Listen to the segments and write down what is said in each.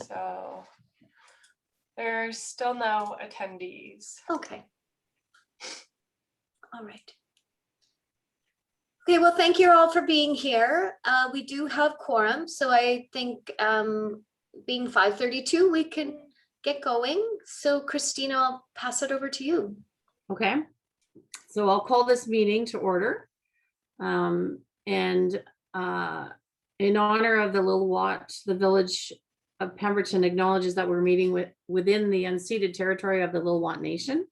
So there's still no attendees. Okay. All right. Okay, well, thank you all for being here. We do have quorum, so I think being 5:32, we can get going. So Christina, I'll pass it over to you. Okay, so I'll call this meeting to order. And in honor of the Lil'wat, the Village of Pemberton acknowledges that we're meeting within the unceded territory of the Lil'wat Nation.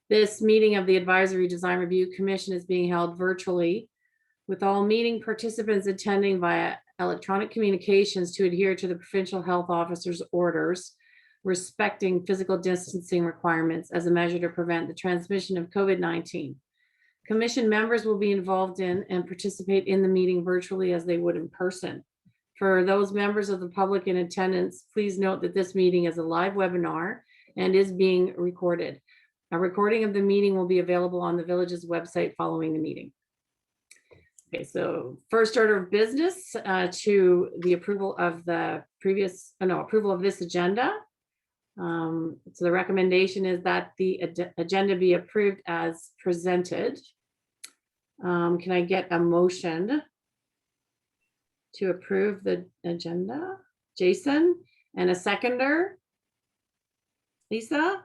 This meeting of the Advisory Design Review Commission is being held virtually, with all meeting participants attending via electronic communications to adhere to the provincial health officer's orders, respecting physical distancing requirements as a measure to prevent the transmission of COVID-19. Commission members will be involved in and participate in the meeting virtually as they would in person. For those members of the public in attendance, please note that this meeting is a live webinar and is being recorded. A recording of the meeting will be available on the village's website following the meeting. Okay, so first order of business to the approval of the approval of this agenda. So the recommendation is that the agenda be approved as presented. Can I get a motion to approve the agenda? Jason, and a seconder? Lisa,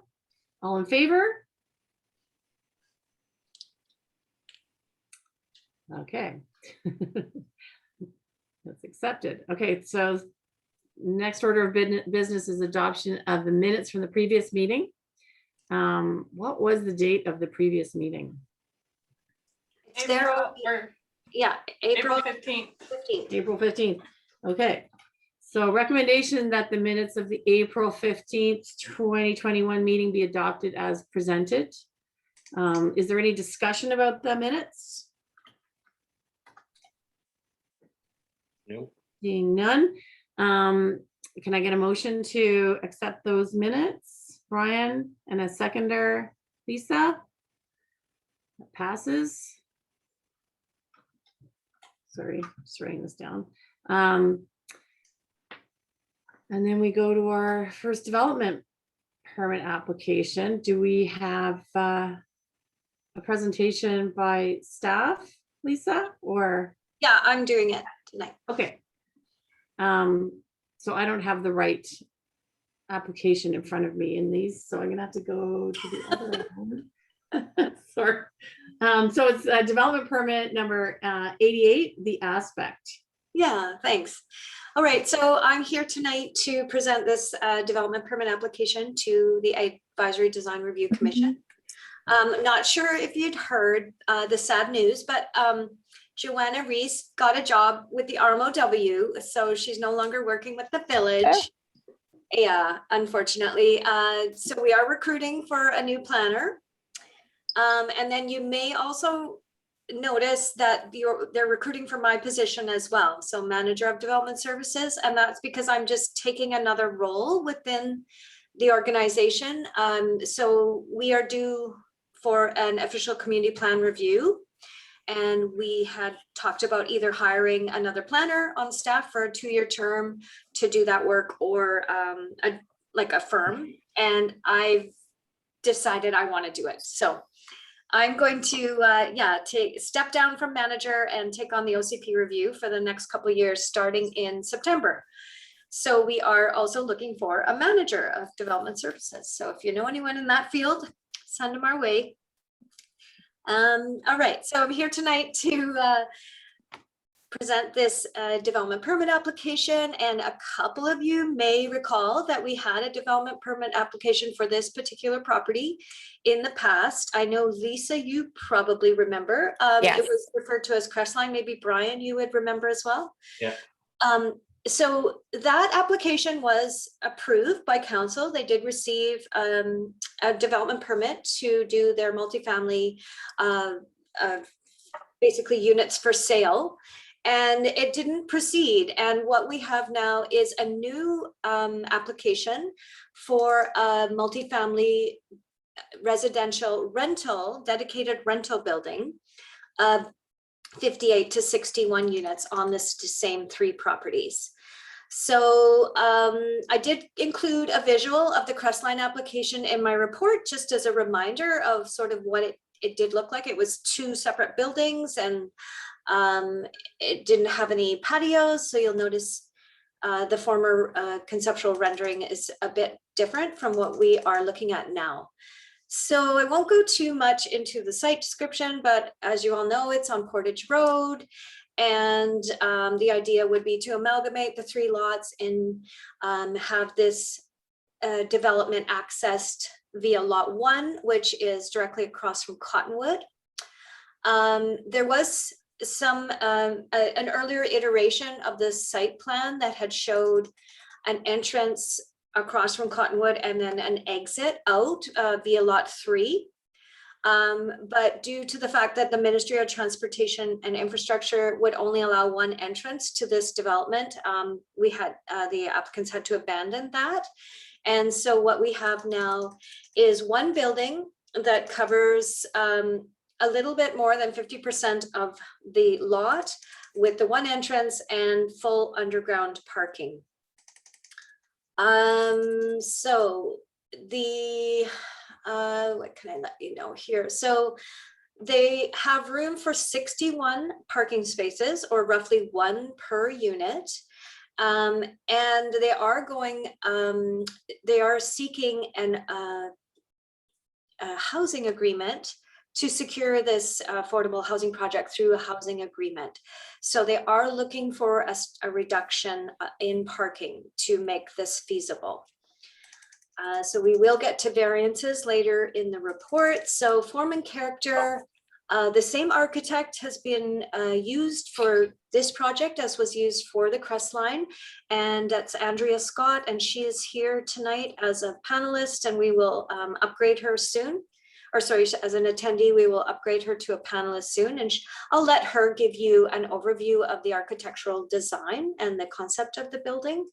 all in favor? Okay. That's accepted. Okay, so next order of business is adoption of the minutes from the previous meeting. What was the date of the previous meeting? It's there. Yeah, April 15th. 15th. April 15th. Okay. So recommendation that the minutes of the April 15th, 2021 meeting be adopted as presented. Is there any discussion about the minutes? Nope. Seeing none. Can I get a motion to accept those minutes? Brian, and a seconder, Lisa? That passes. Sorry, just writing this down. And then we go to our first development permit application. Do we have a presentation by staff, Lisa, or? Yeah, I'm doing it tonight. Okay. So I don't have the right application in front of me in these, so I'm gonna have to go to the other one. Sorry. So it's a development permit number 88, the Aspect. Yeah, thanks. All right, so I'm here tonight to present this development permit application to the Advisory Design Review Commission. Not sure if you'd heard the sad news, but Joanna Reese got a job with the RMOW, so she's no longer working with the village. Oh. Yeah, unfortunately. So we are recruiting for a new planner. And then you may also notice that they're recruiting for my position as well. So manager of development services, and that's because I'm just taking another role within the organization. So we are due for an official community plan review. And we had talked about either hiring another planner on staff for a 2-year term to do that work, or like a firm. And I've decided I want to do it. So I'm going to step down from manager and take on the OCP review for the next couple of years, starting in September. So we are also looking for a manager of development services. So if you know anyone in that field, send them our way. All right, so I'm here tonight to present this development permit application, and a couple of you may recall that we had a development permit application for this particular property in the past. I know, Lisa, you probably remember. Yes. It was referred to as Crestline. Maybe Brian, you would remember as well. Yeah. So that application was approved by council. They did receive a development permit to do their multifamily, basically units for sale, and it didn't proceed. And what we have now is a new application for a multifamily residential rental, dedicated rental building of 58 to 61 units on this same 3 properties. So I did include a visual of the Crestline application in my report, just as a reminder of sort of what it did look like. It was 2 separate buildings, and it didn't have any patios. So you'll notice the former conceptual rendering is a bit different from what we are looking at now. So I won't go too much into the site description, but as you all know, it's on Portage Road. And the idea would be to amalgamate the 3 lots and have this development accessed via lot 1, which is directly across from Cottonwood. There was an earlier iteration of this site plan that had showed an entrance across from Cottonwood and then an exit out via lot 3. But due to the fact that the Ministry of Transportation and Infrastructure would only allow 1 entrance to this development, the applicants had to abandon that. And so what we have now is 1 building that covers a little bit more than 50% of the lot, with the 1 entrance and full underground parking. So the what can I let you know here? So they have room for 61 parking spaces, or roughly 1 per unit. And they are seeking a housing agreement to secure this affordable housing project through a housing agreement. So they are looking for a reduction in parking to make this feasible. So we will get to variances later in the report. So form and character, the same architect has been used for this project as was used for the Crestline, and that's Andrea Scott, and she is here tonight as a panelist, and we will upgrade her soon. Or sorry, as an attendee, we will upgrade her to a panelist soon, and I'll let her give you an overview of the architectural design and the concept of the building.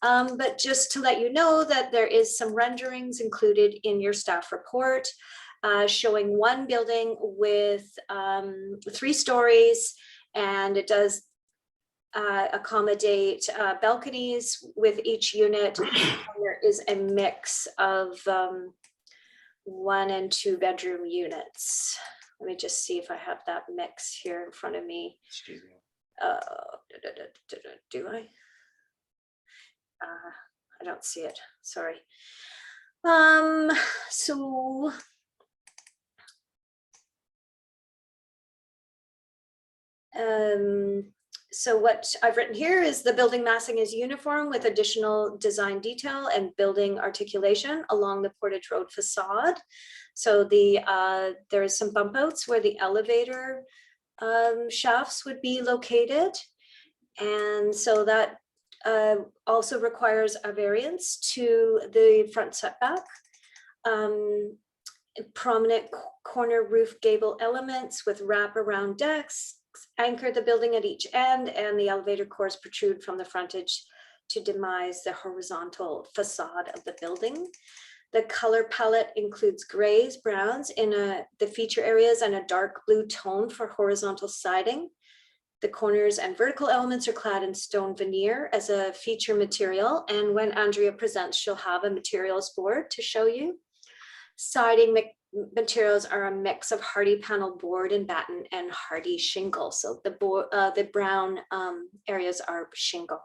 But just to let you know that there is some renderings included in your staff report showing 1 building with 3 stories, and it does accommodate balconies with each unit. And there is a mix of 1 and 2 bedroom units. Let me just see if I have that mix here in front of me. Excuse me. Do I? I don't see it, sorry. So what I've written here is the building massing is uniform with additional design detail and building articulation along the Portage Road facade. So there is some bump outs where the elevator shafts would be located. And so that also requires a variance to the front setback. Prominent corner roof gable elements with wraparound decks anchor the building at each end, and the elevator cores protrude from the frontage to demise the horizontal facade of the building. The color palette includes grays, browns in the feature areas, and a dark blue tone for horizontal siding. The corners and vertical elements are clad in stone veneer as a feature material, and when Andrea presents, she'll have a materials board to show you. Siding materials are a mix of hardy panel board and batten and hardy shingle. So the brown areas are shingle.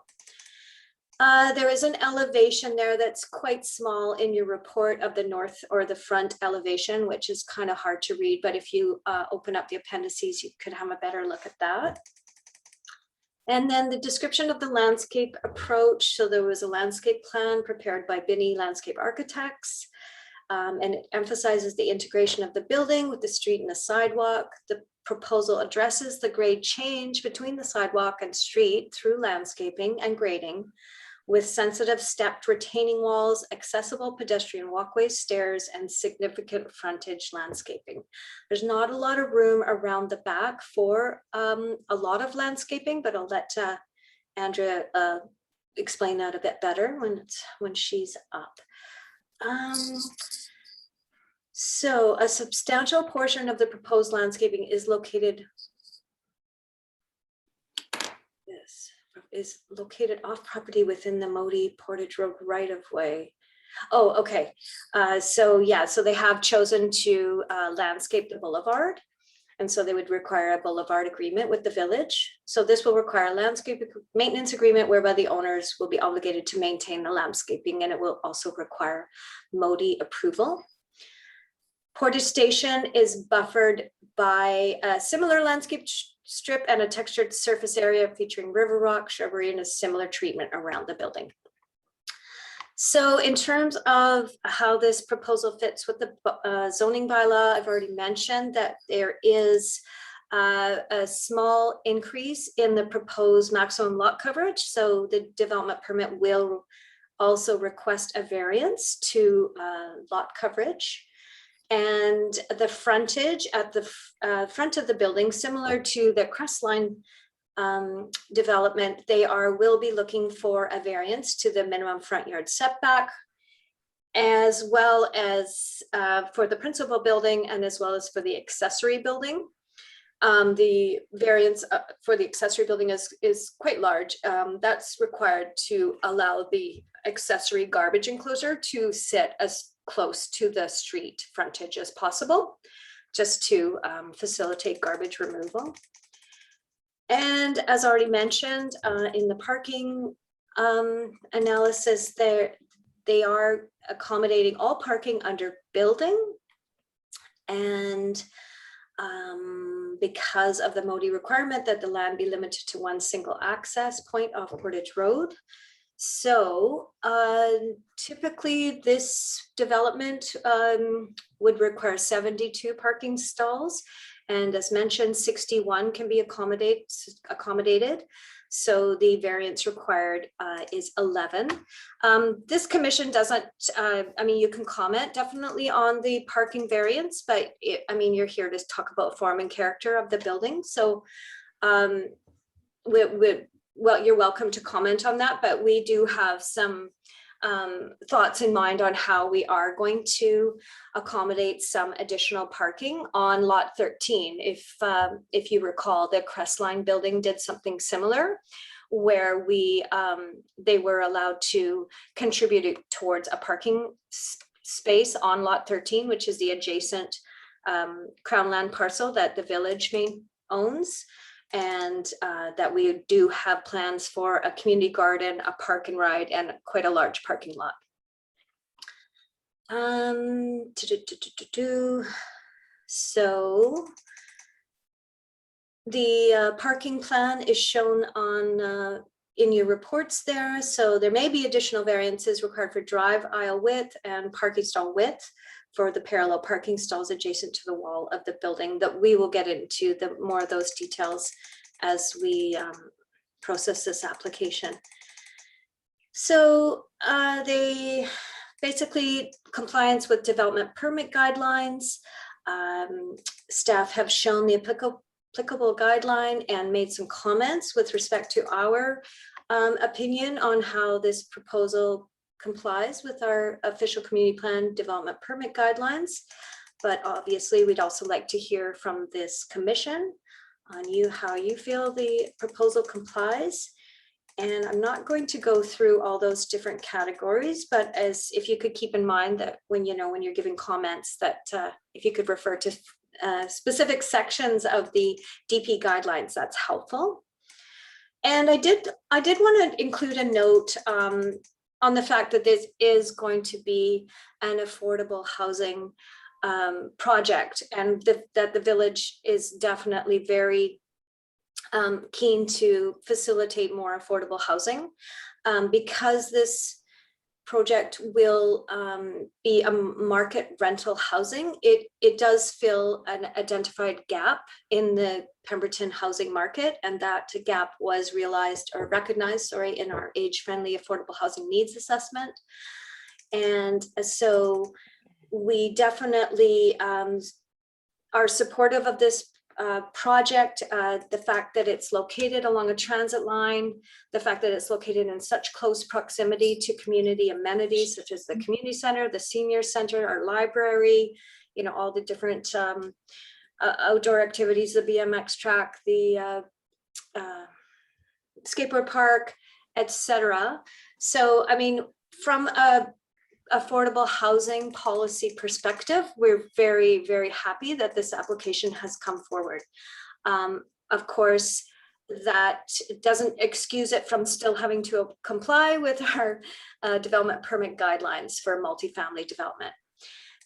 There is an elevation there that's quite small in your report of the north or the front elevation, which is kind of hard to read, but if you open up the appendices, you could have a better look at that. And then the description of the landscape approach. So there was a landscape plan prepared by Binney Landscape Architects. And it emphasizes the integration of the building with the street and the sidewalk. The proposal addresses the grade change between the sidewalk and street through landscaping and grading, with sensitive stepped retaining walls, accessible pedestrian walkways, stairs, and significant frontage landscaping. There's not a lot of room around the back for a lot of landscaping, but I'll let Andrea explain that a bit better when she's up. So a substantial portion of the proposed landscaping is located. Yes, if is located off property within the Modi Portage Road right of way. Oh, okay. So yeah, so they have chosen to landscape the boulevard. And so they would require a boulevard agreement with the village. So this will require a landscape maintenance agreement whereby the owners will be obligated to maintain the landscaping, and it will also require Modi approval. Portage Station is buffered by a similar landscape strip and a textured surface area featuring river rock, shrubbery, and a similar treatment around the building. So in terms of how this proposal fits with the zoning bylaw, I've already mentioned that there is a small increase in the proposed maximum lot coverage. So the development permit will also request a variance to lot coverage. And the frontage at the front of the building, similar to the Crestline development, they will be looking for a variance to the minimum front yard setback, as well as for the principal building and as well as for the accessory building. The variance for the accessory building is quite large. That's required to allow the accessory garbage enclosure to sit as close to the street frontage as possible, just to facilitate garbage removal. And as already mentioned, in the parking analysis, they are accommodating all parking under building. And because of the Modi requirement that the land be limited to one single access point off Portage Road. So typically this development would require 72 parking stalls. And as mentioned, 61 can be accommodated. So the variance required is 11. This commission doesn't, I mean, you can comment definitely on the parking variance, but I mean, you're here to talk about form and character of the building. So well, you're welcome to comment on that, but we do have some thoughts in mind on how we are going to accommodate some additional parking on lot 13. If you recall, the Crestline building did something similar, where they were allowed to contribute towards a parking space on lot 13, which is the adjacent Crown land parcel that the village owns. And that we do have plans for a community garden, a park and ride, and quite a large parking lot. So the parking plan is shown on in your reports there. So there may be additional variances required for drive aisle width and parking stall width for the parallel parking stalls adjacent to the wall of the building, that we will get into more of those details as we process this application. So they basically compliance with development permit guidelines. Staff have shown the applicable guideline and made some comments with respect to our opinion on how this proposal complies with our official community plan development permit guidelines. But obviously we'd also like to hear from this commission on how you feel the proposal complies. And I'm not going to go through all those different categories, but if you could keep in mind that when you're giving comments, that if you could refer to specific sections of the DP guidelines, that's helpful. And I did want to include a note on the fact that this is going to be an affordable housing project, and that the village is definitely very keen to facilitate more affordable housing, because this project will be a market rental housing. It does fill an identified gap in the Pemberton housing market, and that gap was recognized in our age-friendly affordable housing needs assessment. And so we definitely are supportive of this project, the fact that it's located along a transit line, the fact that it's located in such close proximity to community amenities such as the community center, the senior center, our library, all the different outdoor activities, the BMX track, the skateboard park, etc. So, I mean, from a affordable housing policy perspective, we're very, very happy that this application has come forward. Of course, that doesn't excuse it from still having to comply with our development permit guidelines for multifamily development.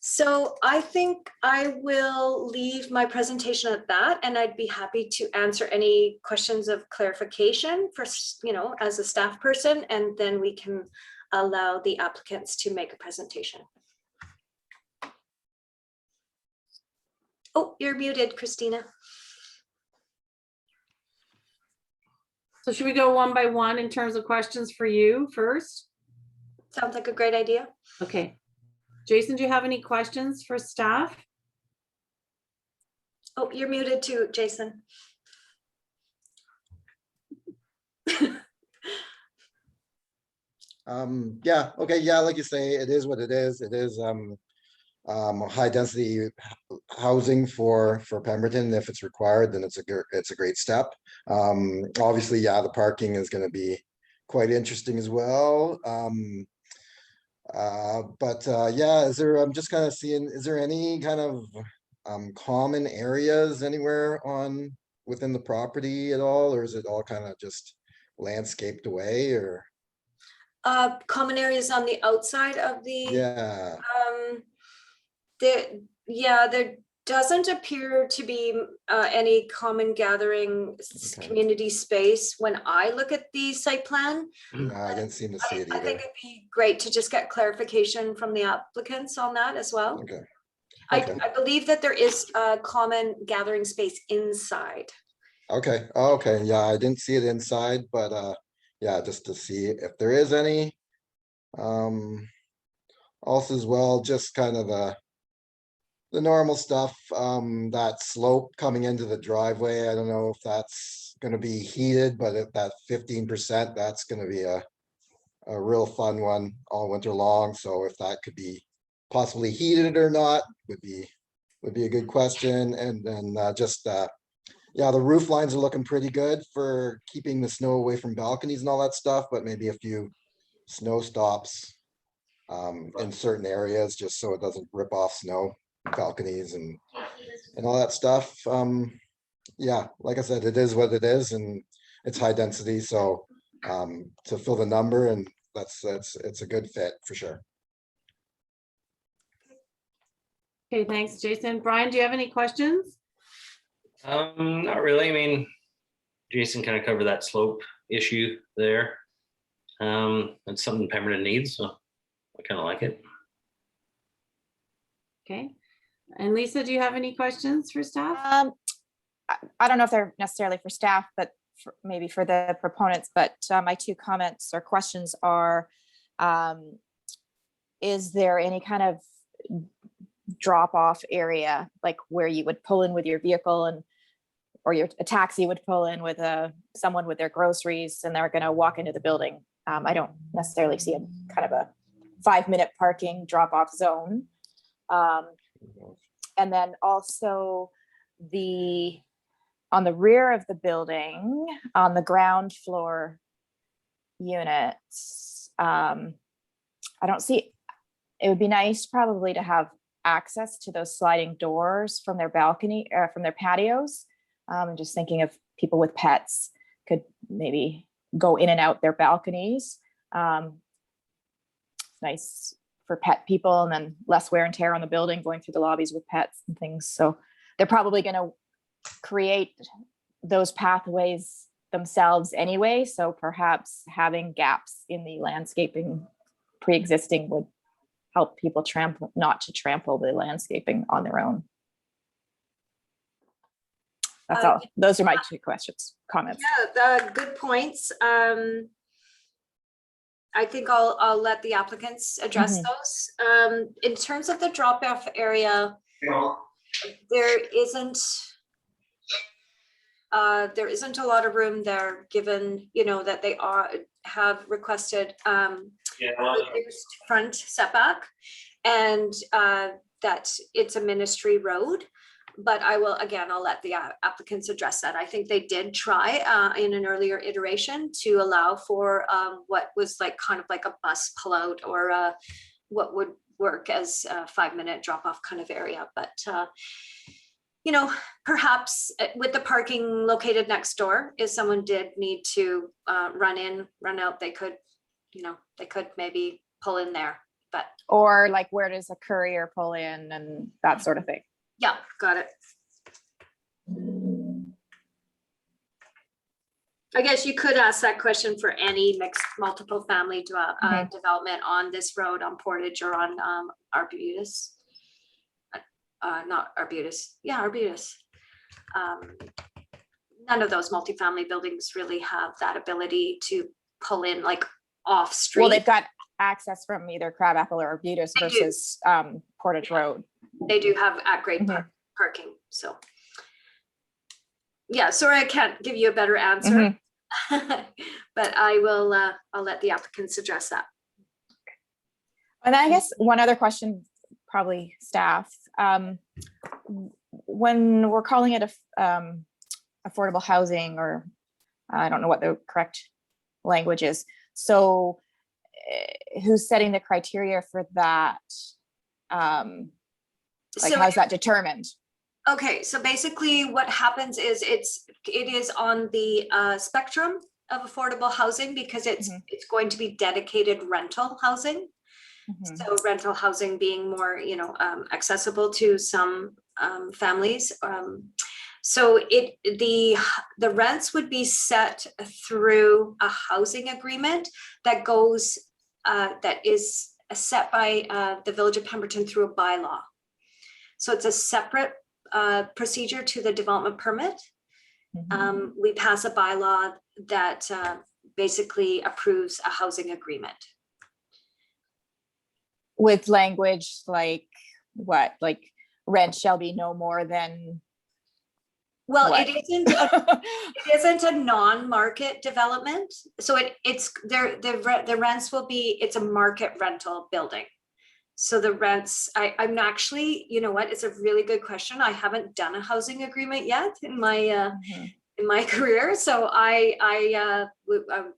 So I think I will leave my presentation at that, and I'd be happy to answer any questions of clarification for, as a staff person, and then we can allow the applicants to make a presentation. Oh, you're muted, Christina. So should we go one by one in terms of questions for you first? Sounds like a great idea. Okay. Jason, do you have any questions for staff? Oh, you're muted too, Jason. Yeah, okay, yeah, like you say, it is what it is. It is high density housing for Pemberton. If it's required, then it's a great step. Obviously, yeah, the parking is going to be quite interesting as well. Yeah, I'm just kind of seeing, is there any kind of common areas anywhere within the property at all, or is it all kind of just landscaped away, or? Common areas on the outside of the, Yeah, there doesn't appear to be any common gathering Okay. community space when I look at the site plan. I didn't seem to see it I think either. it'd be great to just get clarification from the applicants on that as well. Okay, I okay. believe that there is a common gathering space inside. Okay, okay, yeah, I didn't see it inside, but yeah, just to see if there is any. Also as well, just kind of the normal stuff, that slope coming into the driveway. I don't know if that's gonna be heated, but if that 15%, that's gonna be a real fun one all winter long. So if that could be possibly heated or not would be a good question. And then yeah, the roof lines are looking pretty good for keeping the snow away from balconies and all that stuff, but maybe a few snow stops in certain areas, just so it doesn't rip off snow balconies and all that stuff. Yeah, like I said, it is what it is, and it's high density, so to fill the number, and it's a good fit for sure. Okay, thanks, Jason. Brian, do you have any questions? Not really. I mean, Jason kind of covered that slope issue there. It's something Pemberton needs, so I kind of like it. Okay. And Lisa, do you have any questions for staff? I don't know if they're necessarily for staff, but maybe for the proponents, but my two comments or questions are, is there any kind of drop-off area, like where you would pull in with your vehicle or a taxi would pull in with someone with their groceries and they're going to walk into the building? I don't necessarily see a kind of a 5-minute parking drop-off zone. And then also on the rear of the building, on the ground floor units, I don't see, it would be nice probably to have access to those sliding doors from their balcony or from their patios. I'm just thinking of people with pets could maybe go in and out their balconies. Nice for pet people, and then less wear and tear on the building going through the lobbies with pets and things. So they're probably going to create those pathways themselves anyway. So perhaps having gaps in the landscaping pre-existing would help people not to trample the landscaping on their own. That's all. Those are my two comments. Yeah, good points. I think I'll let the applicants address those. In terms of the drop-off area, there isn't a lot of room there, given that they have requested reduced front setback, and that it's a ministry road. But I will, again, I'll let the applicants address that. I think they did try in an earlier iteration to allow for what was like kind of like a bus pullout or what would work as a 5-minute drop-off kind of area. But you know, perhaps with the parking located next door, if someone did need to run in, run out, they could, you know, they could maybe pull in there. But Or like, where does a courier pull in and that sort of thing? yeah, got it. I guess you could ask that question for any mixed multiple family development on this road, on Portage or on Arbutus. Not Arbutus, yeah, Arbutus. None of those multifamily buildings really have that ability to pull in like off street. Well, they've got access from either Crabapple or Arbutus They do. versus Portage Road. They do have at-grade Mhm. parking, so. Yeah, sorry, I can't give you a better answer. But I will, I'll let the applicants address that. And I guess one other question, probably staff, when we're calling it affordable housing, or I don't know what the correct language is. So who's setting the criteria for that? Like, So- how's that determined? Okay, so basically what happens is it is on the spectrum of affordable housing because it's going to be dedicated rental housing. Mhm. So rental housing being more, you know, accessible to some families. So the rents would be set through a housing agreement that goes, that is set by the Village of Pemberton through a bylaw. So it's a separate procedure to the development permit. Mhm. We pass a bylaw that basically approves a housing agreement. With language like what? Like, rent shall be no more than Well, what? it isn't a non-market development. So the rents will be, it's a market rental building. So the rents, I'm actually, you know what, it's a really good question. I haven't done a housing agreement yet in my career. So I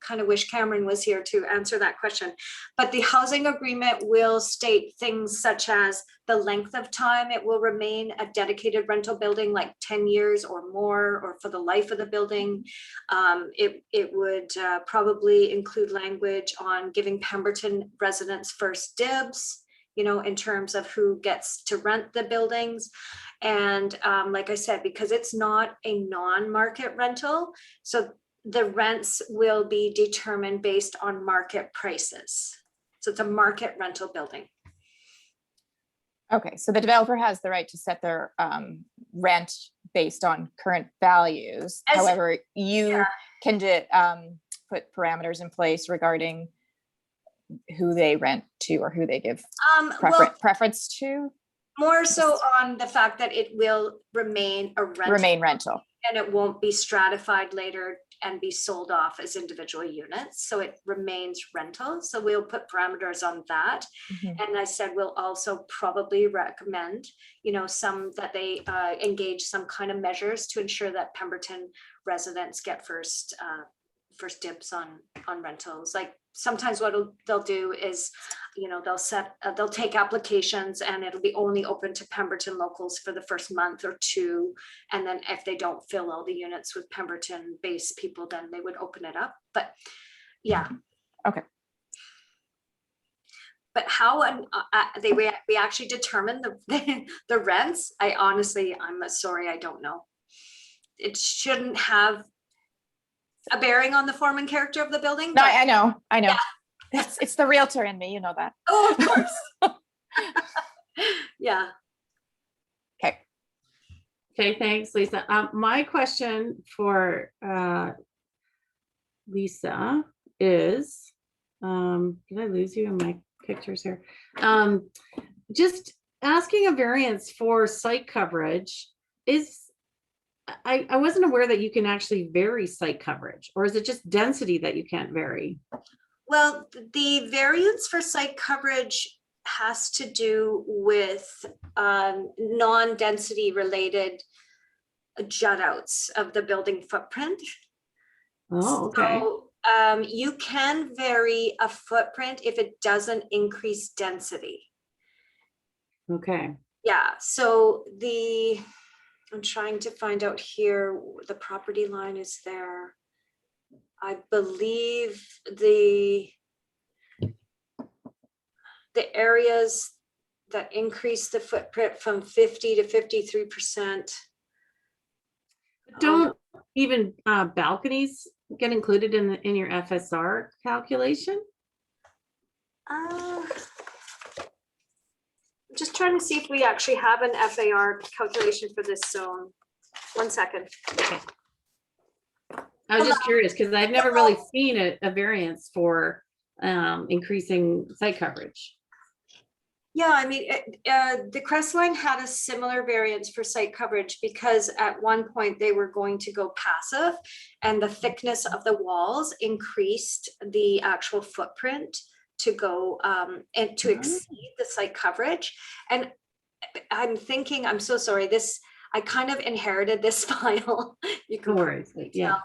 kind of wish Cameron was here to answer that question. But the housing agreement will state things such as the length of time it will remain a dedicated rental building, like 10 years or more, or for the life of the building. It would probably include language on giving Pemberton residents first dibs, you know, in terms of who gets to rent the buildings. And like I said, because it's not a non-market rental, so the rents will be determined based on market prices. So it's a market rental building. Okay, so the developer has the right to set their rent based on current values. As- However, you yeah. can put parameters in place regarding who they rent to or who they give Well, preference to more so on the fact that it will remain a rental. remain rental. And it won't be stratified later and be sold off as individual units. So it remains rental. So we'll put parameters on that. Mhm. And I said, we'll also probably recommend, you know, some that they engage some kind of measures to ensure that Pemberton residents get first dibs on rentals. Like sometimes what they'll do is, you know, they'll take applications and it'll be only open to Pemberton locals for the first month or two. And then if they don't fill all the units with Pemberton based people, then they would open it up. But yeah. Okay. But how we actually determine the rents, I'm sorry, I don't know. It shouldn't have a bearing on the form and character of the building. No, but- I know. Yeah. It's the realtor in me, you know that. Oh, of course. Yeah. Okay. Okay, thanks, Lisa. My question for Lisa is, did I lose you in my pictures here? Just asking a variance for site coverage is, I wasn't aware that you can actually vary site coverage, or is it just density that you can't vary? Well, the variance for site coverage has to do with non-density related jut outs of the building footprint. Oh, okay. So you can vary a footprint if it doesn't increase density. Okay. Yeah, so I'm trying to find out here, the property line is there. I believe the areas that increase the footprint from 50 to 53%. Don't even balconies get included in your FSR calculation? I'm just trying to see if we actually have an FAR calculation for this zone. 1 second. I was just curious because I've never really seen a variance for increasing site coverage. Yeah, I mean, the Crestline had a similar variance for site coverage because at one point they were going to go passive and the thickness of the walls increased the actual footprint to go and to exceed the site coverage. And I'm thinking, I'm so sorry, I kind of inherited this file. You No can worries. Yeah.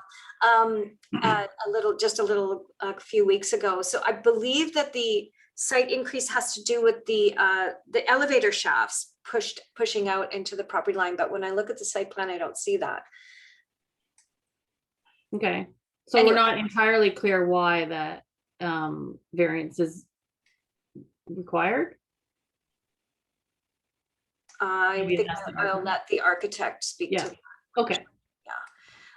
a few weeks ago. So I believe that the site increase has to do with the elevator shafts pushing out into the property line. But when I look at the site plan, I don't see that. Okay. So Anyway. we're not entirely clear why that variance is required? I Maybe think that's the I'll argument. let the architect speak Yeah. to that. Okay.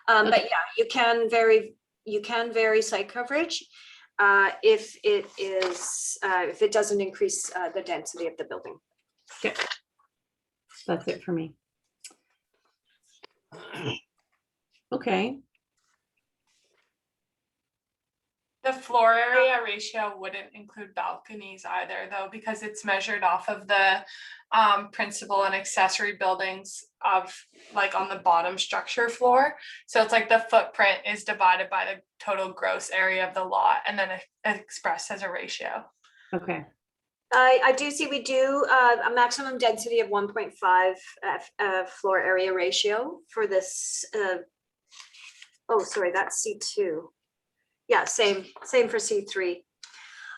But Okay. yeah, you can vary site coverage if it doesn't increase the density of the building. That's it for me. Okay. The floor area ratio wouldn't include balconies either, though, because it's measured off of the principal and accessory buildings of like on the bottom structure floor. So it's like the footprint is divided by the total gross area of the lot and then expressed as a ratio. Okay. I do see we do a maximum density of 1.5 floor area ratio for this. Oh, sorry, that's C2. Yeah, same for C3.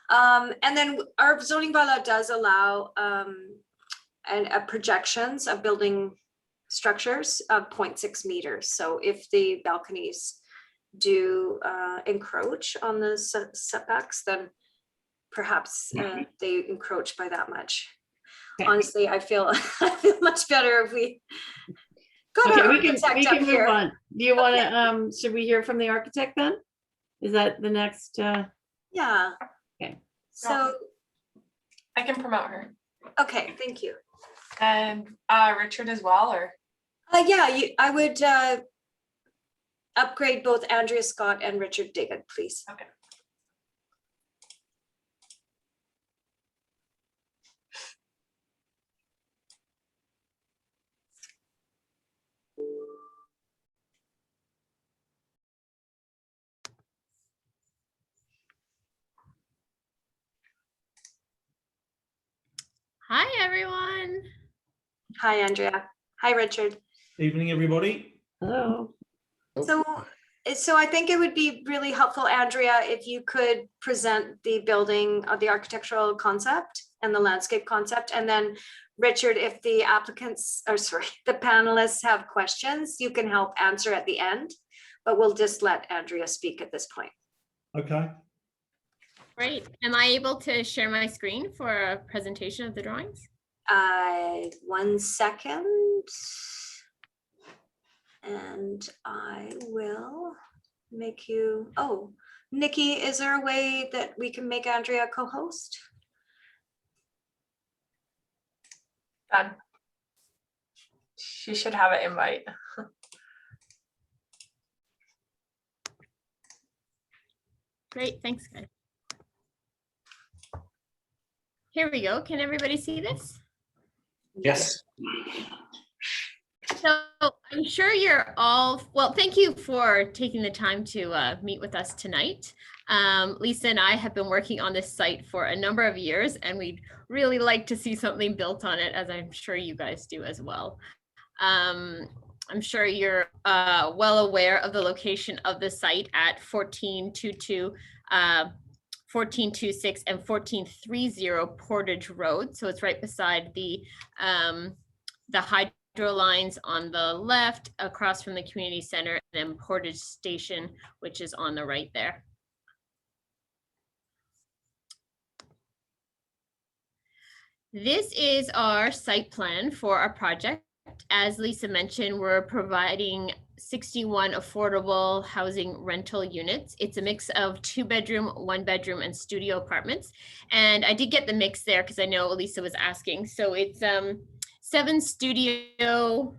And then our zoning bylaw does allow projections of building structures of 0.6 meters. So if the balconies do encroach on the setbacks, then perhaps they encroach by that much. Okay. Honestly, I feel much better if we got Okay, our we can architect up move here. on. Do you want to, should we hear from the architect then? Is that the next? Yeah. Okay. So, I can promote her. okay, thank you. And Richard as well, or? Yeah, I would upgrade both Andrea Scott and Richard Diggett, please. Okay. Hi, everyone. Hi, Andrea. Hi, Richard. Evening, everybody. Hello. So I think it would be really helpful, Andrea, if you could present the building, the architectural concept and the landscape concept. And then Richard, if the the panelists have questions, you can help answer at the end, but we'll just let Andrea speak at this point. Okay. Great. Am I able to share my screen for a presentation of the drawings? 1 second. And I will make you, oh, Nikki, is there a way that we can make Andrea co-host? Done. She should have an invite. Great, thanks, guys. Here we go. Can everybody see this? Yes. So I'm sure you're all, well, thank you for taking the time to meet with us tonight. Lisa and I have been working on this site for a number of years, and we'd really like to see something built on it, as I'm sure you guys do as well. I'm sure you're well aware of the location of the site at 1422, 1426 and 1430 Portage Road. So it's right beside the hydro lines on the left, across from the community center, and then Portage Station, which is on the right there. This is our site plan for our project. As Lisa mentioned, we're providing 61 affordable housing rental units. It's a mix of 2-bedroom, 1-bedroom, and studio apartments. And I did get the mix there because I know Lisa was asking. So it's 7 studio,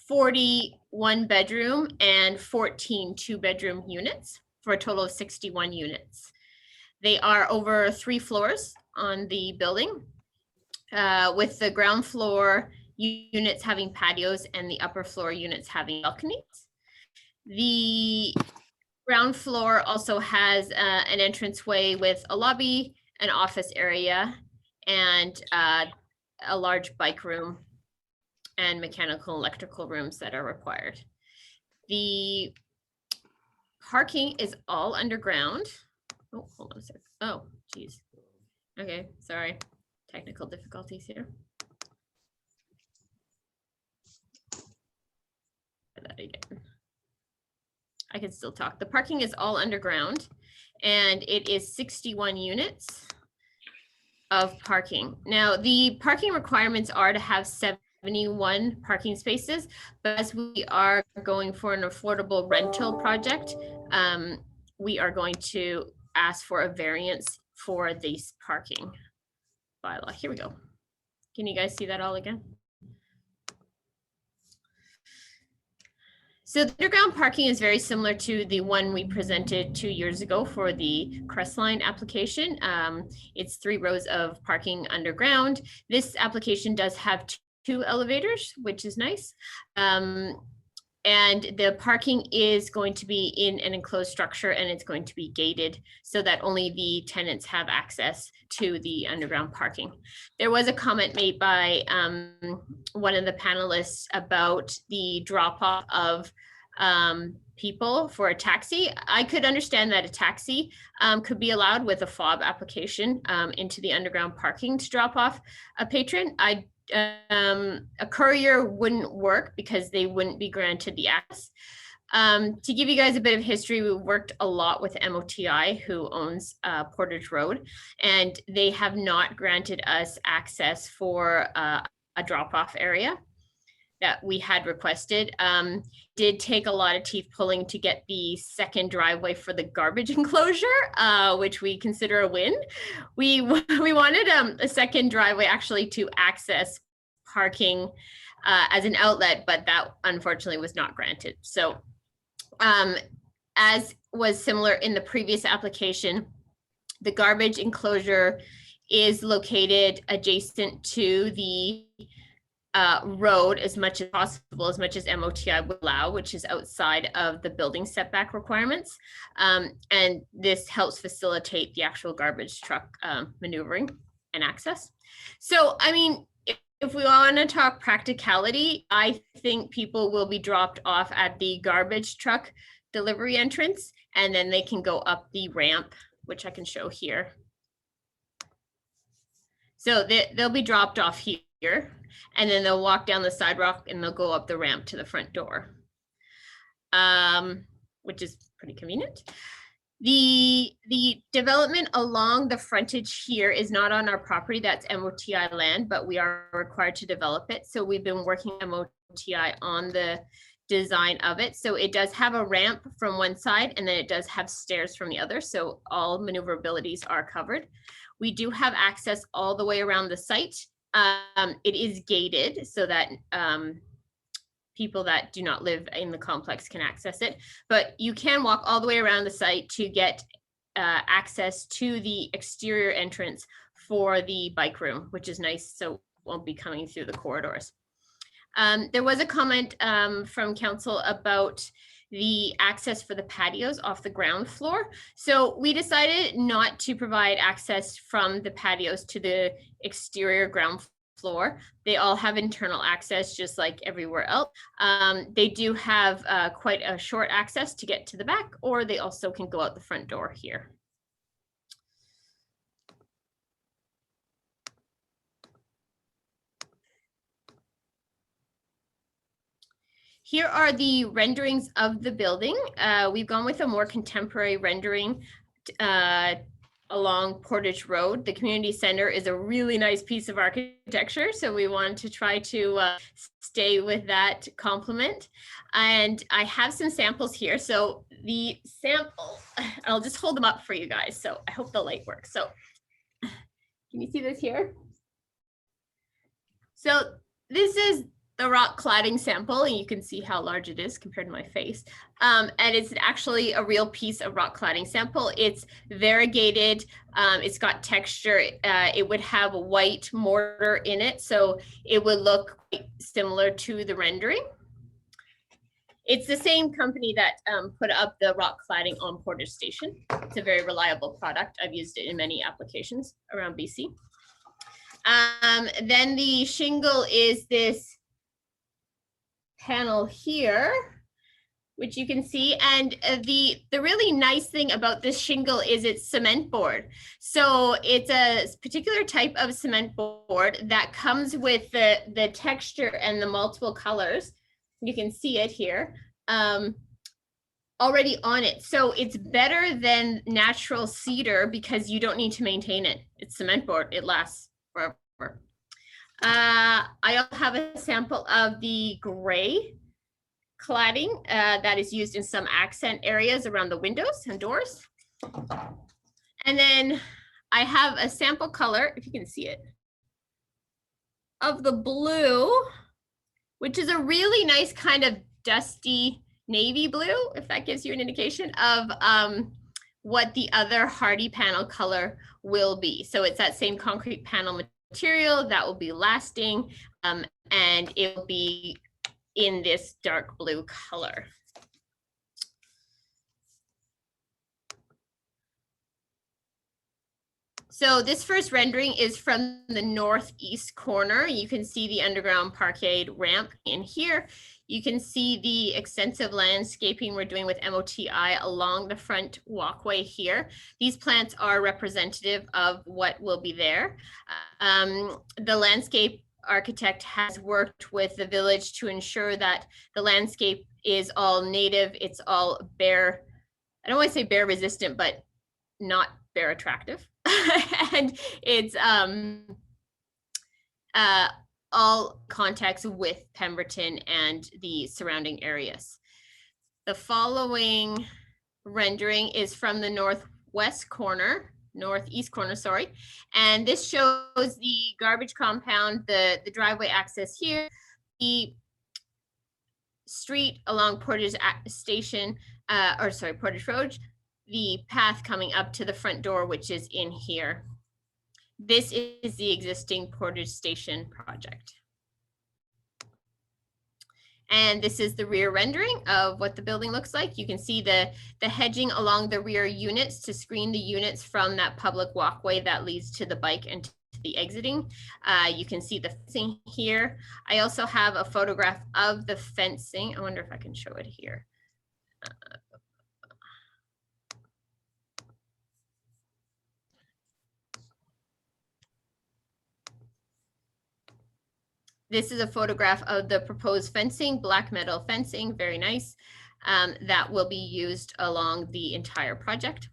40 1-bedroom, and 14 2-bedroom units for a total of 61 units. They are over 3 floors on the building, with the ground floor units having patios and the upper floor units having balconies. The ground floor also has an entranceway with a lobby, an office area, and a large bike room and mechanical and electrical rooms that are required. The parking is all underground. Oh, hold on a sec. Oh, geez. Okay, sorry. Technical difficulties here. That again. I can still talk. The parking is all underground, and it is 61 units of parking. Now, the parking requirements are to have 71 parking spaces, but as we are going for an affordable rental project, we are going to ask for a variance for this parking bylaw. Here we go. Can you guys see that all again? So the underground parking is very similar to the one we presented 2 years ago for the Crestline application. It's 3 rows of parking underground. This application does have 2 elevators, which is nice. And the parking is going to be in an enclosed structure, and it's going to be gated so that only the tenants have access to the underground parking. There was a comment made by one of the panelists about the drop off of people for a taxi. I could understand that a taxi could be allowed with a fob application into the underground parking to drop off a patron. A courier wouldn't work because they wouldn't be granted the access. To give you guys a bit of history, we worked a lot with MOTI, who owns Portage Road, and they have not granted us access for a drop-off area that we had requested. Did take a lot of teeth pulling to get the second driveway for the garbage enclosure, which we consider a win. We wanted a second driveway actually to access parking as an outlet, but that unfortunately was not granted. So as was similar in the previous application, the garbage enclosure is located adjacent to the road as much as possible, as much as MOTI would allow, which is outside of the building setback requirements. And this helps facilitate the actual garbage truck maneuvering and access. So, I mean, if we want to talk practicality, I think people will be dropped off at the garbage truck delivery entrance, and then they can go up the ramp, which I can show here. So they'll be dropped off here, and then they'll walk down the sidewalk and they'll go up the ramp to the front door, which is pretty convenient. The development along the frontage here is not on our property, that's MOTI land, but we are required to develop it. So we've been working MOTI on the design of it. So it does have a ramp from one side, and then it does have stairs from the other. So all maneuverabilities are covered. We do have access all the way around the site. It is gated so that people that do not live in the complex can access it, but you can walk all the way around the site to get access to the exterior entrance for the bike room, which is nice, so it won't be coming through the corridors. There was a comment from council about the access for the patios off the ground floor. So we decided not to provide access from the patios to the exterior ground floor. They all have internal access just like everywhere else. They do have quite a short access to get to the back, or they also can go out the front door here. Here are the renderings of the building. We've gone with a more contemporary rendering along Portage Road. The community center is a really nice piece of architecture, so we wanted to try to stay with that complement. And I have some samples here. So the sample, I'll just hold them up for you guys. So I hope the light works. So can you see this here? So this is the rock cladding sample, and you can see how large it is compared to my face. And it's actually a real piece of rock cladding sample. It's variegated, it's got texture. It would have a white mortar in it, so it would look quite similar to the rendering. It's the same company that put up the rock cladding on Portage Station. It's a very reliable product. I've used it in many applications around BC. Then the shingle is this panel here, which you can see, and the really nice thing about this shingle is it's cement board. So it's a particular type of cement board that comes with the texture and the multiple colors. You can see it here already on it. So it's better than natural cedar because you don't need to maintain it. It's cement board, it lasts forever. I also have a sample of the gray cladding that is used in some accent areas around the windows and doors. And then I have a sample color, if you can see it, of the blue, which is a really nice kind of dusty navy blue, if that gives you an indication of what the other hardy panel color will be. So it's that same concrete panel material that will be lasting, and it will be in this dark blue color. So this first rendering is from the northeast corner. You can see the underground parkade ramp in here. You can see the extensive landscaping we're doing with MOTI along the front walkway here. These plants are representative of what will be there. The landscape architect has worked with the village to ensure that the landscape is all native. It's all bear, I don't want to say bear resistant, but not bear attractive. And it's all contacts with Pemberton and the surrounding areas. The following rendering is from the northeast corner, sorry. And this shows the garbage compound, the driveway access here, the street along Portage Station, Portage Road, the path coming up to the front door, which is in here. This is the existing Portage Station project. And this is the rear rendering of what the building looks like. You can see the hedging along the rear units to screen the units from that public walkway that leads to the bike and to the exiting. You can see the fencing here. I also have a photograph of the fencing. I wonder if I can show it here. This is a photograph of the proposed fencing, black metal fencing, very nice, that will be used along the entire project.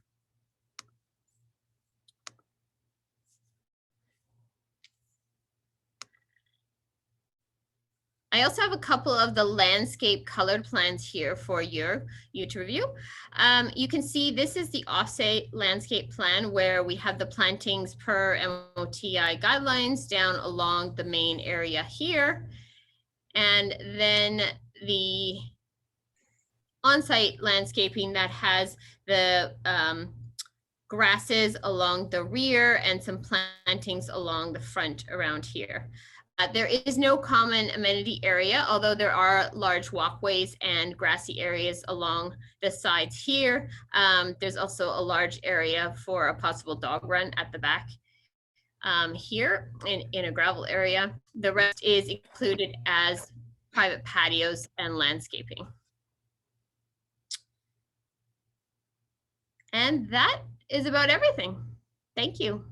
I also have a couple of the landscape colored plans here for you to review. You can see this is the offset landscape plan where we have the plantings per MOTI guidelines down along the main area here. And then the on-site landscaping that has the grasses along the rear and some plantings along the front around here. There is no common amenity area, although there are large walkways and grassy areas along the sides here. There's also a large area for a possible dog run at the back here in a gravel area. The rest is included as private patios and landscaping. And that is about everything. Thank you.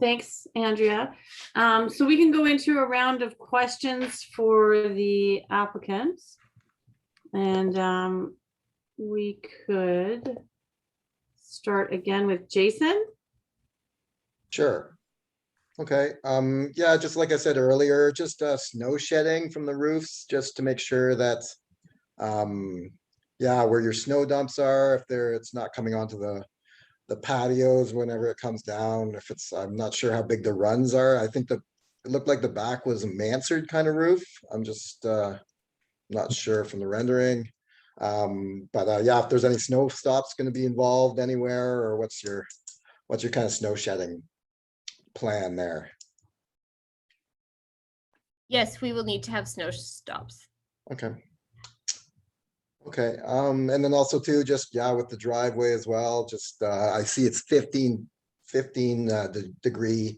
Thanks, Andrea. So we can go into a round of questions for the applicants. And we could start again with Jason. Sure. Okay, yeah, just like I said earlier, just snow shedding from the roofs, just to make sure that, yeah, where your snow dumps are, if it's not coming onto the patios whenever it comes down, if it's, I'm not sure how big the runs are. I think it looked like the back was a mansard kind of roof. I'm just not sure from the rendering. But yeah, if there's any snow stops going to be involved anywhere, or what's your kind of snow shedding plan there? Yes, we will need to have snow stops. Okay. Okay, and then also too, just, yeah, with the driveway as well, just, I see it's 15 degree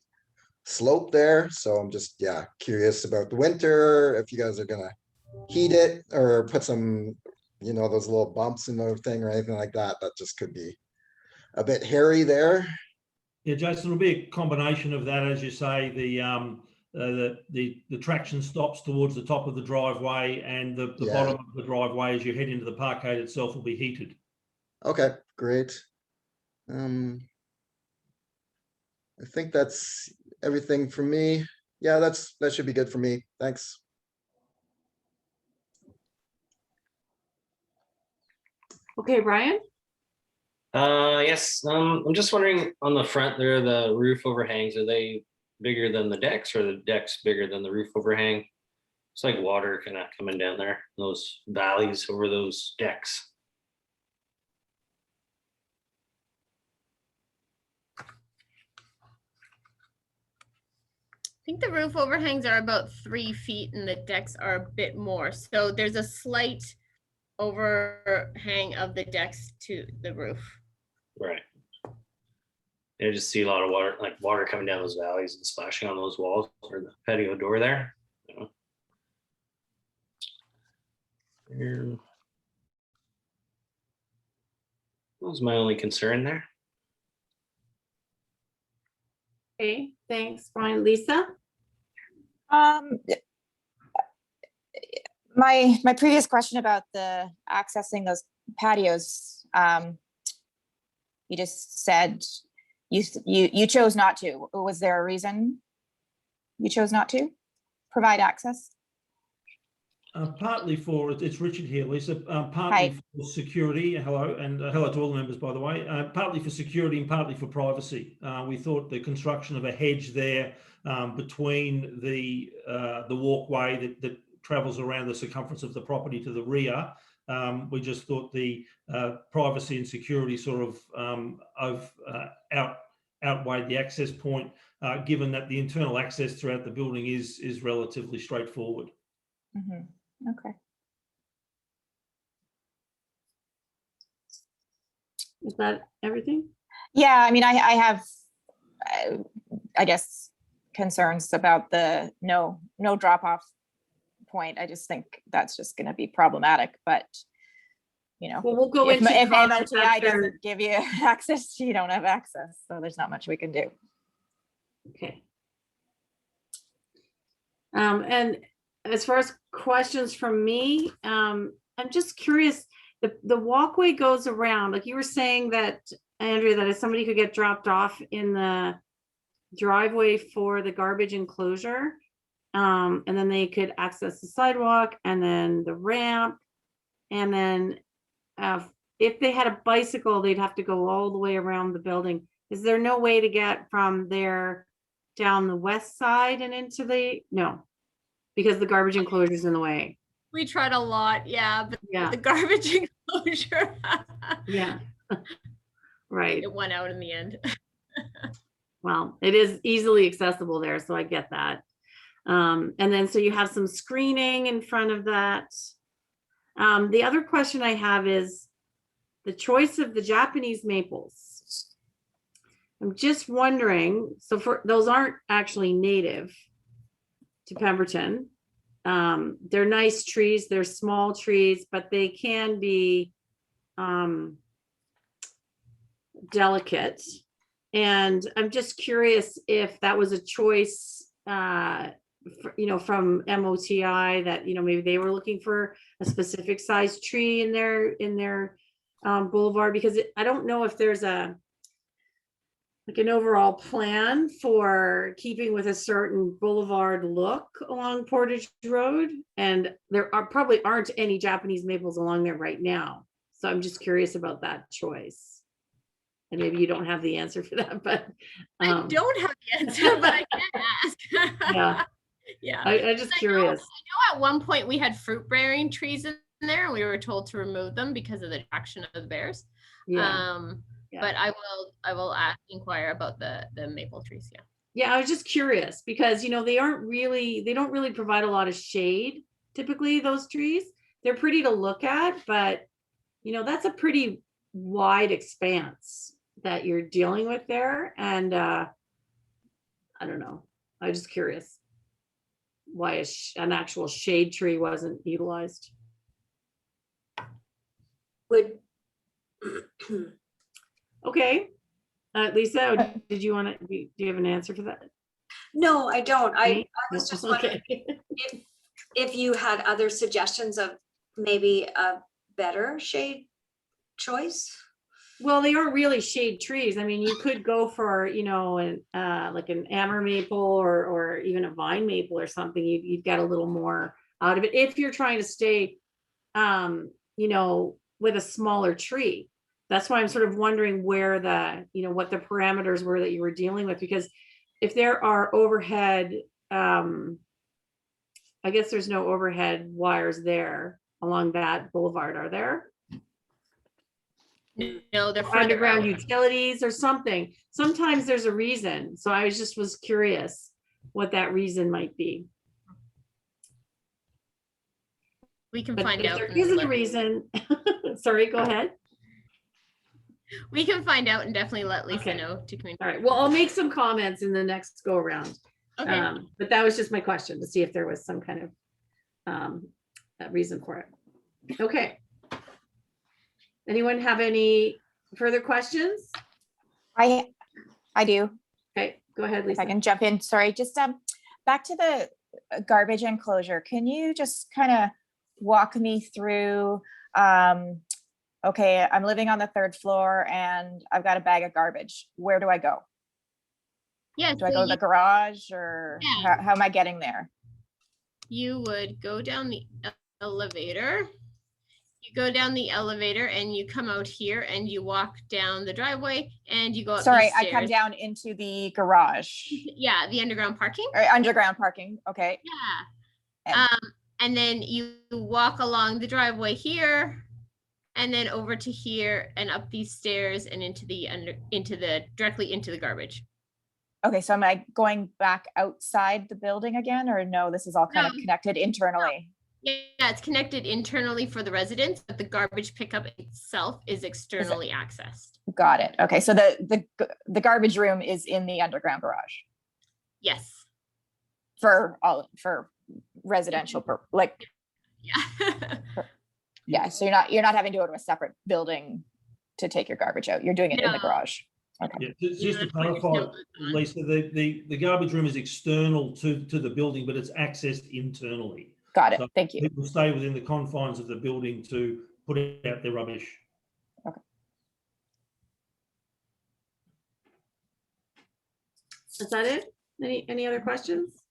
slope there. So I'm just, yeah, curious about the winter, if you guys are gonna heat it or put some, you know, those little bumps in the thing or anything like that. That just could be a bit hairy there. Yeah, Jason, it'll be a combination of that, as you say, the traction stops towards the top of the driveway, and the Yeah. bottom of the driveway as you head into the parkade itself will be heated. Okay, great. I think that's everything for me. Yeah, that should be good for me. Thanks. Okay, Brian. Yes, I'm just wondering, on the front there, the roof overhangs, are they bigger than the decks, or the decks bigger than the roof overhang? It's like water kind of coming down there, those valleys over those decks. I think the roof overhangs are about 3 feet and the decks are a bit more. So there's a slight overhang of the decks to the roof. Right. I just see a lot of water, like water coming down those valleys and splashing on those walls or the patio door there. You know. There. That was my only concern there. Okay, thanks, Brian. Lisa. My previous question about the accessing those patios, you just said you chose not to. Was there a reason you chose not to provide access? Partly for, it's Richard here, Lisa, partly Hi. for security, hello, and hello to all the members, by the way, partly for security and partly for privacy. We thought the construction of a hedge there between the walkway that travels around the circumference of the property to the rear, we just thought the privacy and security sort of outweighed the access point, given that the internal access throughout the building is relatively straightforward. Mm-hmm. Okay. Is that everything? Yeah, I mean, I have, I guess, concerns about the no drop off point. I just think that's just going to be problematic. But you know, Well, we'll go if into comments MLTI after. doesn't give you access, you don't have access. So there's not much we can do. Okay. And as far as questions from me, I'm just curious, the walkway goes around, like you were saying that, Andrea, that if somebody could get dropped off in the driveway for the garbage enclosure, and then they could access the sidewalk and then the ramp. And then if they had a bicycle, they'd have to go all the way around the building. Is there no way to get from there down the west side and into no, because the garbage enclosure is in the way? We tried a lot, yeah, but Yeah, the garbage enclosure. yeah. Right. It won out in the end. Well, it is easily accessible there, so I get that. And then, so you have some screening in front of that. The other question I have is the choice of the Japanese maples. I'm just wondering, so for, those aren't actually native to Pemberton. They're nice trees, they're small trees, but they can be delicate. And I'm just curious if that was a choice, you know, from MOTI, that, you know, maybe they were looking for a specific size tree in their boulevard, because I don't know if there's like an overall plan for keeping with a certain boulevard look along Portage Road. And there are probably aren't any Japanese maples along there right now. So I'm just curious about that choice. And maybe you don't have the answer for that, but I don't have the answer, but I can ask. yeah, Yeah. I'm just curious. I know at one point we had fruit bearing trees in there and we were told to remove them because of the attraction of the bears. Yeah. Yeah. But I will inquire about the maple trees. Yeah. Yeah, I was just curious because, you know, they don't really provide a lot of shade. Typically those trees, they're pretty to look at, but you know, that's a pretty wide expanse that you're dealing with there. And I don't know, I'm just curious why an actual shade tree wasn't utilized. Would, Okay, Lisa, did you want to, do you have an answer for that? no, I don't. I Me? was just wondering Okay. if you had other suggestions of maybe a better shade choice. Well, they aren't really shade trees. I mean, you could go for, you know, like an amber maple or even a vine maple or something. You'd get a little more out of it if you're trying to stay, you know, with a smaller tree. That's why I'm sort of wondering where you know, what the parameters were that you were dealing with, because if there are overhead, I guess there's no overhead wires there along that boulevard, are there? No, they're further Underground out. utilities or something. Sometimes there's a reason. So I was curious what that reason might be. We can But find if out. there and isn't a let- reason, sorry, go ahead. We can find out and definitely let Lisa Okay. know to communicate. All right, well, I'll make some comments in the next go around. Okay. But that was just my question, to see if there was some kind of reason for it. Okay. Anyone have any further questions? I do. Okay, go ahead, If Lisa. I can jump in, sorry, just back to the garbage enclosure. Can you just kind of walk me through, okay, I'm living on the 3rd floor and I've got a bag of garbage. Where do I go? Yeah, Do I so go to the garage or Yeah. how am I getting there? you would go down the elevator. You go down the elevator and you come out here and you walk down the driveway and you go up Sorry, these I come stairs. down into the garage Yeah, the underground parking. or underground parking. Okay. Yeah. And- And then you walk along the driveway here and then over to here and up these stairs and directly into the garbage. Okay, so am I going back outside the building again, or no, this is all kind of No. connected internally? Yeah, it's connected internally for the residents, but the garbage pickup itself is externally accessed. Got it. Okay, so the garbage room is in the underground garage Yes. for residential, like, Yeah. yeah, so you're not having to go to a separate building to take your garbage out. You're doing it in the No. garage. Yeah, just You to would put your clarify, snow boots on. Lisa, the garbage room is external to the building, but it's accessed internally. Got it. So Thank you. People stay within the confines of the building to put out their rubbish. Is that it? Any other questions?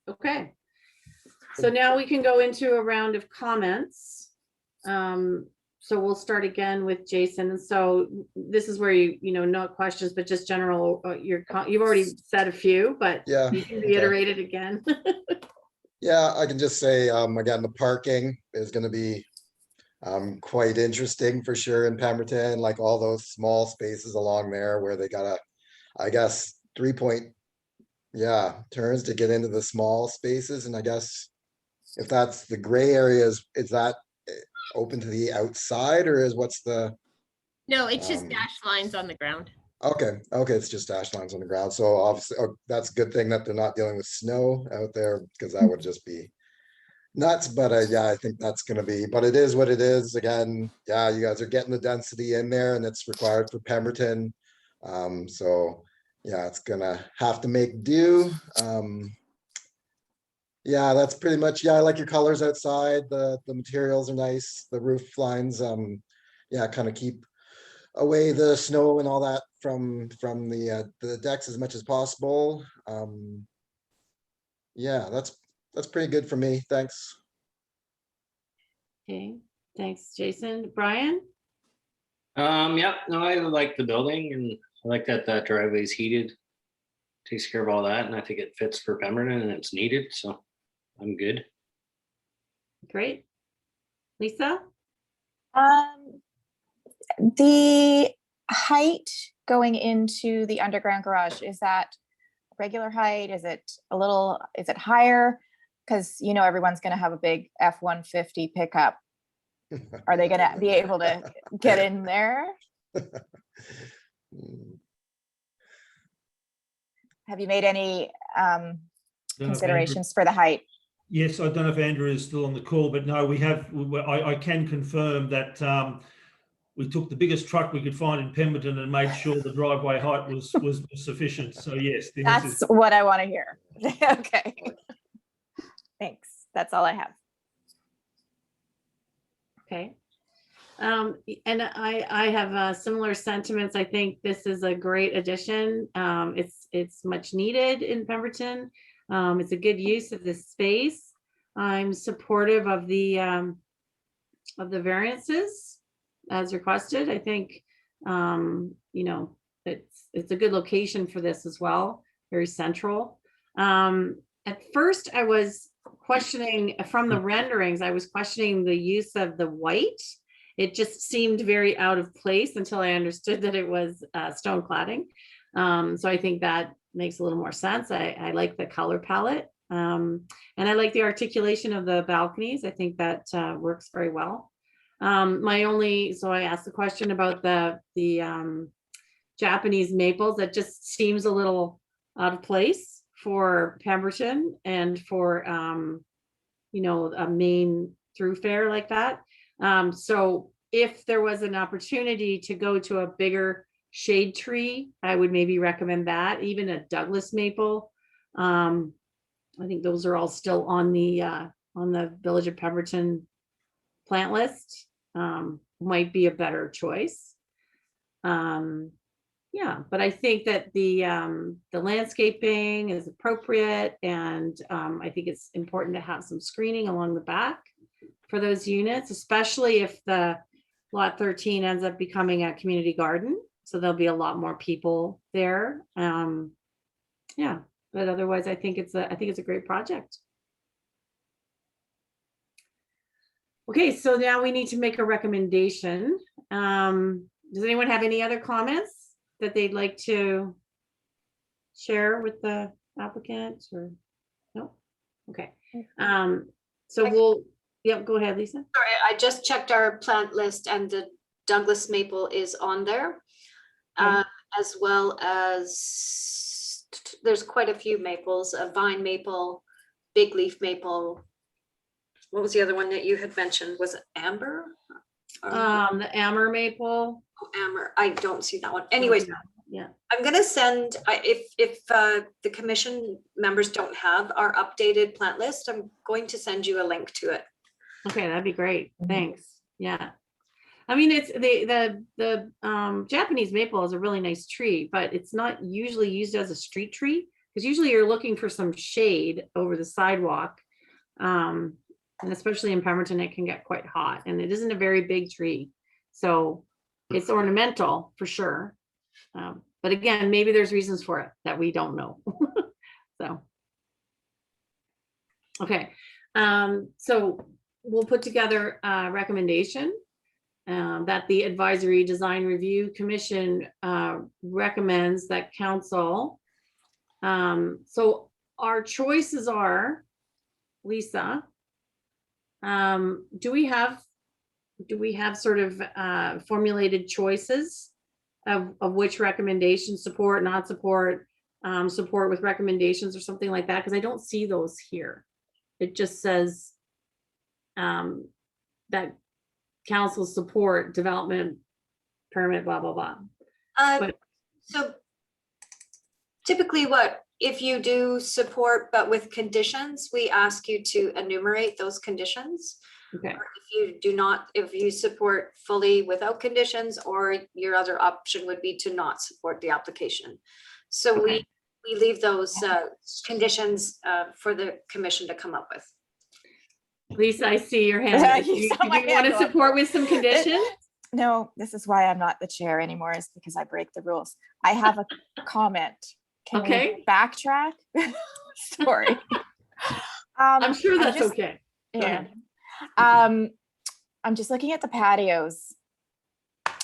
Okay. So now we can go into a round of comments. So we'll start again with Jason. And so this is where you know, not questions, but just general, you've already said a few, but Yeah. you can okay. reiterate it again. Yeah, I can just say, again, the parking is gonna be quite interesting for sure in Pemberton, like all those small spaces along there where they gotta, I guess, 3 point, yeah, turns to get into the small spaces, and I guess if that's the gray areas, is that open to the outside, or is what's the, No, it's just Um, dashed lines on the ground. okay, it's just dash lines on the ground, so obviously, oh, that's a good thing that they're not dealing with snow out there, because that would just be nuts, but yeah, I think that's gonna be, but it is what it is, again, yeah, you guys are getting the density in there, and it's required for Pemberton. So, yeah, it's gonna have to make do, yeah, that's pretty much, yeah, I like your colors outside, the materials are nice, the roof lines, yeah, kind of keep away the snow and all that from the decks as much as possible. Yeah, that's pretty good for me, thanks. Okay, thanks, Jason. Brian? Yeah, no, I like the building, and I like that that driveway is heated. Takes care of all that, and I think it fits for Pemberton, and it's needed, so I'm good. Great. Lisa? The height going into the underground garage, is that regular height? Is it is it higher? Because you know everyone's gonna have a big F-150 pickup. Are they gonna be able to get in there? Have you made any Don't know if Andrew- considerations for the height? Yes, I don't know if Andrew is still on the call, but no, I can confirm that we took the biggest truck we could find in Pemberton and made sure the driveway height was sufficient. So yes, the answer That's is what I want to hear. Okay. Thanks. That's all I have. Okay. And I have similar sentiments. I think this is a great addition. It's much needed in Pemberton. It's a good use of this space. I'm supportive of the variances as requested. I think, you know, it's a good location for this as well, very central. At first I was questioning from the renderings, I was questioning the use of the white. It just seemed very out of place until I understood that it was stone cladding. So I think that makes a little more sense. I like the color palette. And I like the articulation of the balconies. I think that works very well. So I asked the question about the Japanese maples. That just seems a little out of place for Pemberton and for, you know, a main thoroughfare like that. So if there was an opportunity to go to a bigger shade tree, I would maybe recommend that, even a Douglas maple. I think those are all still on the Village of Pemberton plant list. Might be a better choice. Yeah, but I think that the landscaping is appropriate, and I think it's important to have some screening along the back for those units, especially if the lot 13 ends up becoming a community garden. So there'll be a lot more people there. Yeah, but otherwise, I think it's a great project. Okay, so now we need to make a recommendation. Does anyone have any other comments that they'd like to share with the applicant, or no? Okay. So go ahead, Lisa. Sorry, I just checked our plant list and the Douglas maple is on there. Okay. As well as, there's quite a few maples, a vine maple, big leaf maple. What was the other one that you had mentioned? Was it amber? The Amber maple. Amber, I don't see that one. Anyways, Yeah. I'm gonna send, if the commission members don't have our updated plant list, I'm going to send you a link to it. Okay, that'd be great. Thanks. Yeah. I mean, it's the Japanese maple is a really nice tree, but it's not usually used as a street tree, because usually you're looking for some shade over the sidewalk. And especially in Pemberton, it can get quite hot, and it isn't a very big tree. So it's ornamental for sure. But again, maybe there's reasons for it that we don't know. So. Okay, so we'll put together a recommendation that the Advisory Design Review Commission recommends that council. So our choices are, Lisa, do we have sort of formulated choices of which recommendation, support, not support, support with recommendations or something like that? Because I don't see those here. It just says that council support development permit, blah, blah, blah. But- So typically if you do support but with conditions, we ask you to enumerate those conditions. Okay, Or if you do not, if you support fully without conditions, or your other option would be to not support the application. So Okay. we leave those conditions for the commission to come up with. Lisa, I see your hand. You Do you saw my want hand to go up. support with some conditions? No, this is why I'm not the chair anymore, is because I break the rules. I have a comment. Can we Okay. backtrack? Sorry. I'm sure I'm that's just- okay. Go Yeah. ahead. I'm just looking at the patios,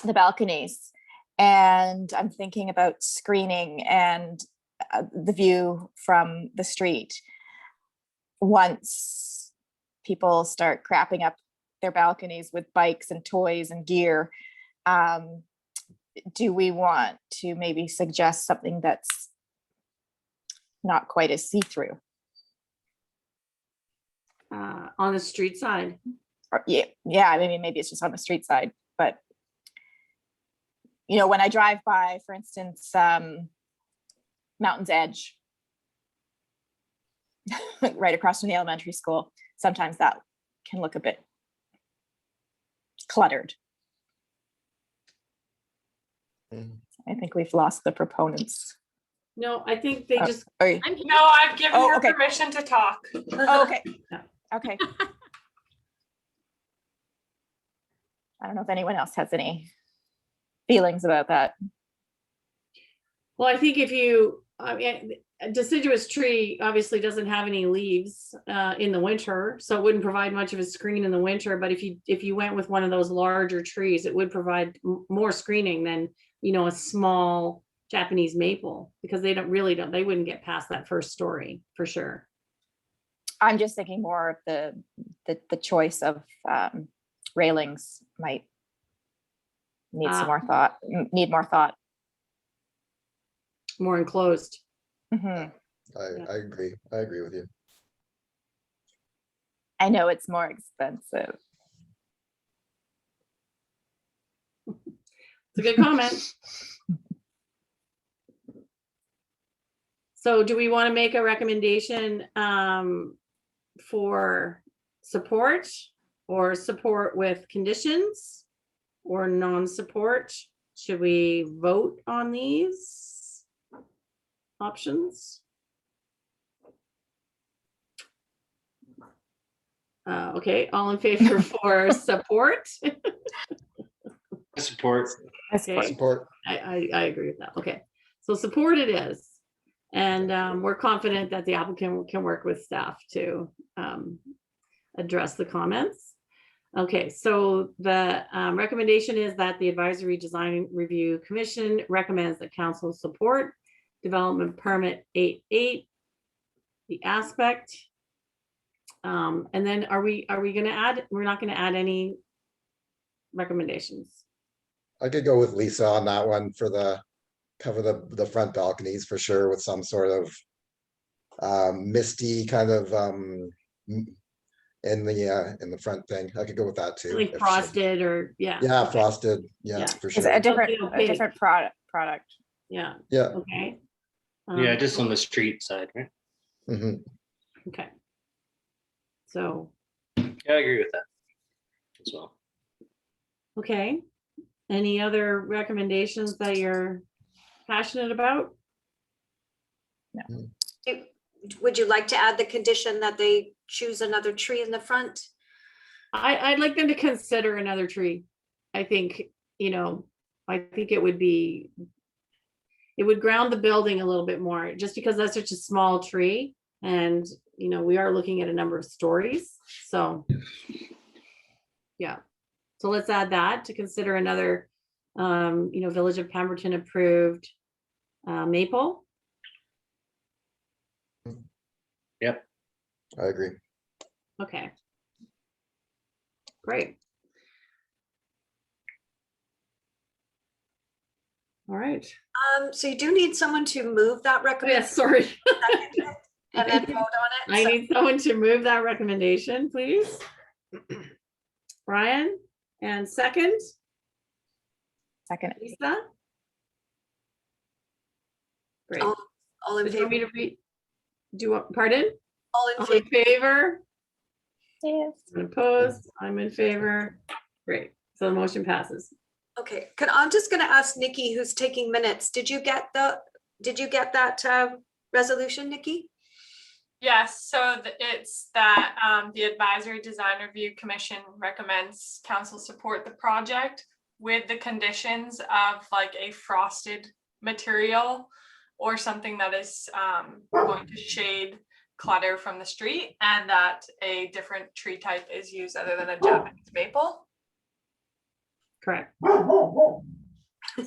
the balconies, and I'm thinking about screening and the view from the street. Once people start crapping up their balconies with bikes and toys and gear, do we want to maybe suggest something that's not quite as see-through? On the street side. Or, yeah, I mean, maybe it's just on the street side, but when I drive by, for instance, Mountain's Edge, right across from the elementary school, sometimes that can look a bit cluttered. Mhm. I think we've lost the proponents. No, I think they Oh, just, Are you- I'm here. No, I've given Oh, her okay. permission to talk. oh, okay. Yeah. Okay. I don't know if anyone else has any feelings about that. well, I think a deciduous tree obviously doesn't have any leaves in the winter, so it wouldn't provide much of a screen in the winter. But if you went with one of those larger trees, it would provide more screening than, a small Japanese maple, because they wouldn't get past that first story for sure. I'm just thinking more of the choice of railings might need some more thought, need more thought. More enclosed. Mhm. I agree. I agree with you. I know it's more expensive. It's a good comment. So do we want to make a recommendation for support, or support with conditions, or non-support? Should we vote on these options? Okay, all in favor for support? Support. Okay. Support. I agree with that. Okay, so support it is. And we're confident that the applicant can work with staff to address the comments. Okay, so the recommendation is that the Advisory Design Review Commission recommends that council support development permit 8.8, the aspect. And then are we gonna add, we're not gonna add any recommendations? I could go with Lisa on that one for cover the front balconies for sure, with some sort of misty kind of in the front thing. I could go with that too. Like if she- frosted, or, yeah. Yeah, frosted. Yeah, Yeah. for It's sure. a different opaque. product. Yeah, Yeah. okay. Yeah, just on the street side, right? Mhm. Okay. So, Yeah, I agree with that as well. okay. Any other recommendations that you're passionate about? Would you like to add the condition that they choose another tree in the front? I'd like them to consider another tree. I think, I think it would ground the building a little bit more, just because that's such a small tree. And, we are looking at a number of stories, so Yeah. So let's add that to consider another, Village of Pemberton approved maple. I agree. Okay. Great. All right. So you do need someone to move that Oh, recommendation yes, sorry. and then vote on it. I So- need someone to move that recommendation, please. Brian, and second, Second. Lisa. Great. All in Did you want me favor? to read? Do you want, pardon? All in All in favor? favor? Yes. Opposed? I'm in favor. Great. So the motion passes. Okay, I'm just gonna ask Nikki, who's taking minutes. Did you get that resolution, Nikki? Yes, so it's that the Advisory Design Review Commission recommends council support the project with the conditions of like a frosted material or something that is going to shade clutter from the street, and that a different tree type is used other than a Japanese maple. Correct.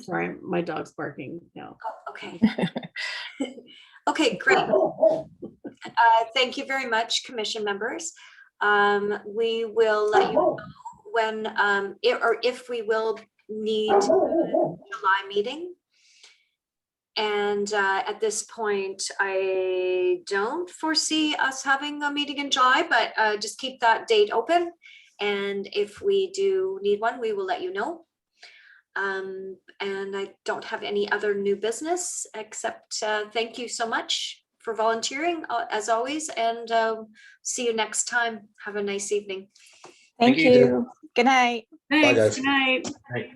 Sorry, my dog's barking now. Oh, okay. Okay, great. Thank you very much, commission members. We will let you know when, if we will need a July meeting. And at this point, I don't foresee us having a meeting in July, but just keep that date open. And if we do need one, we will let you know. And I don't have any other new business except thank you so much for volunteering as always, and see you next time. Have a nice evening. Thank you. you. Good night. Thanks. guys. Good night. Right.